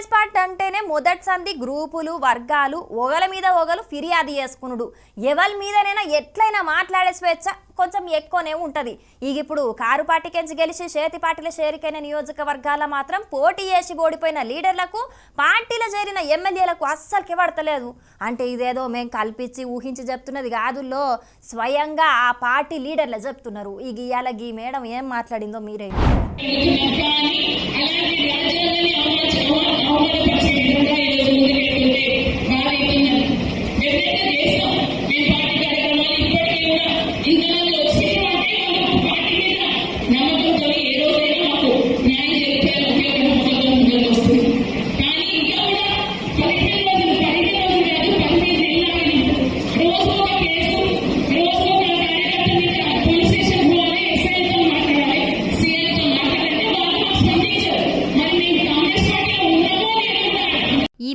Congress party అంటేనే మొదటి సంధి గ్రూపులు వర్గాలు ఒకల మీద ఒకరు ఫిర్యాదు చేసుకునుడు ఎవరి మీదనైనా ఎట్లయినా మాట్లాడే స్వేచ్ఛ కొంచెం ఎక్కువనే ఉంటది. ఇప్పుడు కారు పార్టీకెంచి గెలిచి చేతి పార్టీల చేరికైన నియోజకవర్గాల మాత్రం పోటీ చేసి ఓడిపోయిన లీడర్లకు పార్టీలో చేరిన ఎమ్మెల్యేలకు అస్సలకి పడతలేదు. అంటే ఇదేదో మేము కల్పించి ఊహించి చెప్తున్నది కాదుల్లో స్వయంగా ఆ పార్టీ లీడర్లు చెప్తున్నారు. ఇవాళ ఈ మేడం ఏం మాట్లాడిందో మీరే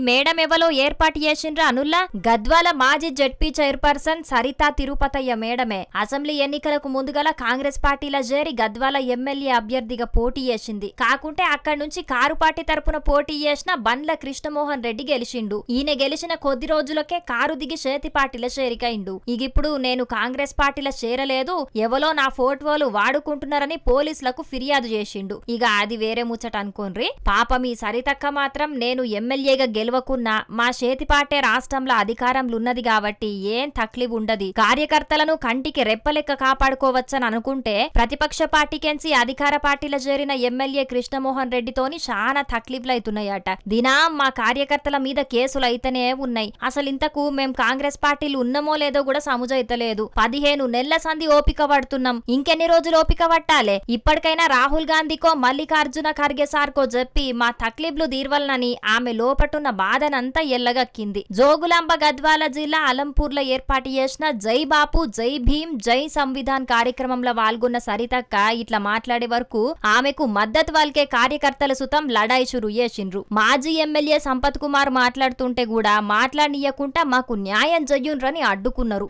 మేడం ఎవలో ఏర్పాటు చేసిండ్ర అనుల్లా గద్వాల మాజీ జడ్పీ చైర్పర్సన్ సరితా తిరుపతయ్య మేడమే అసెంబ్లీ ఎన్నికలకు ముందుగల కాంగ్రెస్ పార్టీలో చేరి గద్వాల ఎమ్మెల్యే అభ్యర్థిగా పోటీ చేసింది. కాకుంటే అక్కడి నుంచి కారు పార్టీ తరపున పోటీ చేసిన బండ్ల కృష్ణమోహన్ రెడ్డి గెలిచిండు. ఈయన గెలిచిన కొద్ది రోజులకే కారు దిగి చేతి పార్టీలో చేరికైండు. ఇప్పుడు నేను కాంగ్రెస్ పార్టీలో చేరలేదు, ఎవలో నా ఫోటోలు వాడుకుంటున్నారని పోలీసులకు ఫిర్యాదు చేసిండు. అది వేరే ముచ్చట అనుకోండ్రి. పాపం ఈ సరితక్క మాత్రం నేను ఎమ్మెల్యేగా గెలవకున్నా మా చేతి పార్టీ రాష్ట్రంలో అధికారంలో ఉన్నది కాబట్టి ఏం తక్లీఫ్ ఉండదు, కార్యకర్తలను కంటికి రెప్పలెక్క కాపాడుకోవచ్చని అనుకుంటే ప్రతిపక్ష పార్టీకెంచి అధికార పార్టీలో చేరిన ఎమ్మెల్యే కృష్ణమోహన్ రెడ్డితోని చాలా తక్లీఫ్లు అవుతున్నాయట. దినం మా కార్యకర్తల మీద కేసులు అయితేనే ఉన్నాయి. అసలు ఇంతకు మేం కాంగ్రెస్ పార్టీలు ఉన్నామో లేదో కూడా సముజైతలేదు. 15 నెలల సంధి ఓపిక పడుతున్నాం, ఇంకెన్ని రోజులు ఓపిక పట్టాలే? ఇప్పటికైనా రాహుల్ గాంధీకో మల్లికార్జున ఖర్గే సార్కో చెప్పి మా తక్లీఫ్లు తీర్వలనని ఆమె లోపటున్న బాధనంతా ఎల్లగక్కింది. జోగులాంబ గద్వాల జిల్లా అలంపూర్లో ఏర్పాటు చేసిన జై బాపు జై భీమ్ జై సంవిధాన్ కార్యక్రమంలో పాల్గొన్న సరితక్క ఇట్లా మాట్లాడే వరకు ఆమెకు మద్దతు వాల్కే కార్యకర్తల సుతం లడాయి షురు చేసిండ్రు. మాజీ ఎమ్మెల్యే సంపత్ కుమార్ మాట్లాడుతుంటే కూడా మాట్లాడనీయకుండా మాకు న్యాయం చెయ్యుండ్రని అడ్డుకున్నారు.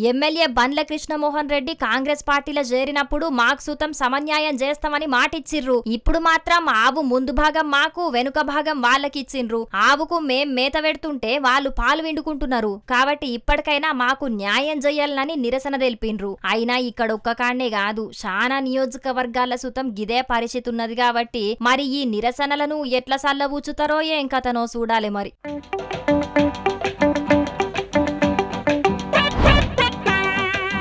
ఎమ్మెల్యే బండ్ల కృష్ణమోహన్ రెడ్డి కాంగ్రెస్ పార్టీలో చేరినప్పుడు మాకు సుతం సమన్యాయం చేస్తామని మాటిచ్చిర్రు. ఇప్పుడు మాత్రం ఆవు ముందు భాగం మాకు వెనుక భాగం వాళ్ళకిచ్చిండ్రు. ఆవుకు మేం మేత పెడుతుంటే వాళ్ళు పాలు విండుకుంటున్నారు. కాబట్టి ఇప్పటికైనా మాకు న్యాయం చేయాలని నిరసన తెలిపిండ్రు. అయినా ఇక్కడ ఒక్క కాడనే కాదు, చాలా నియోజకవర్గాల సుతం గిదే పరిస్థితి ఉన్నది. కాబట్టి మరి ఈ నిరసనలను ఎట్లా సల్లబూచుతారో ఏం కథనో చూడాలి మరి.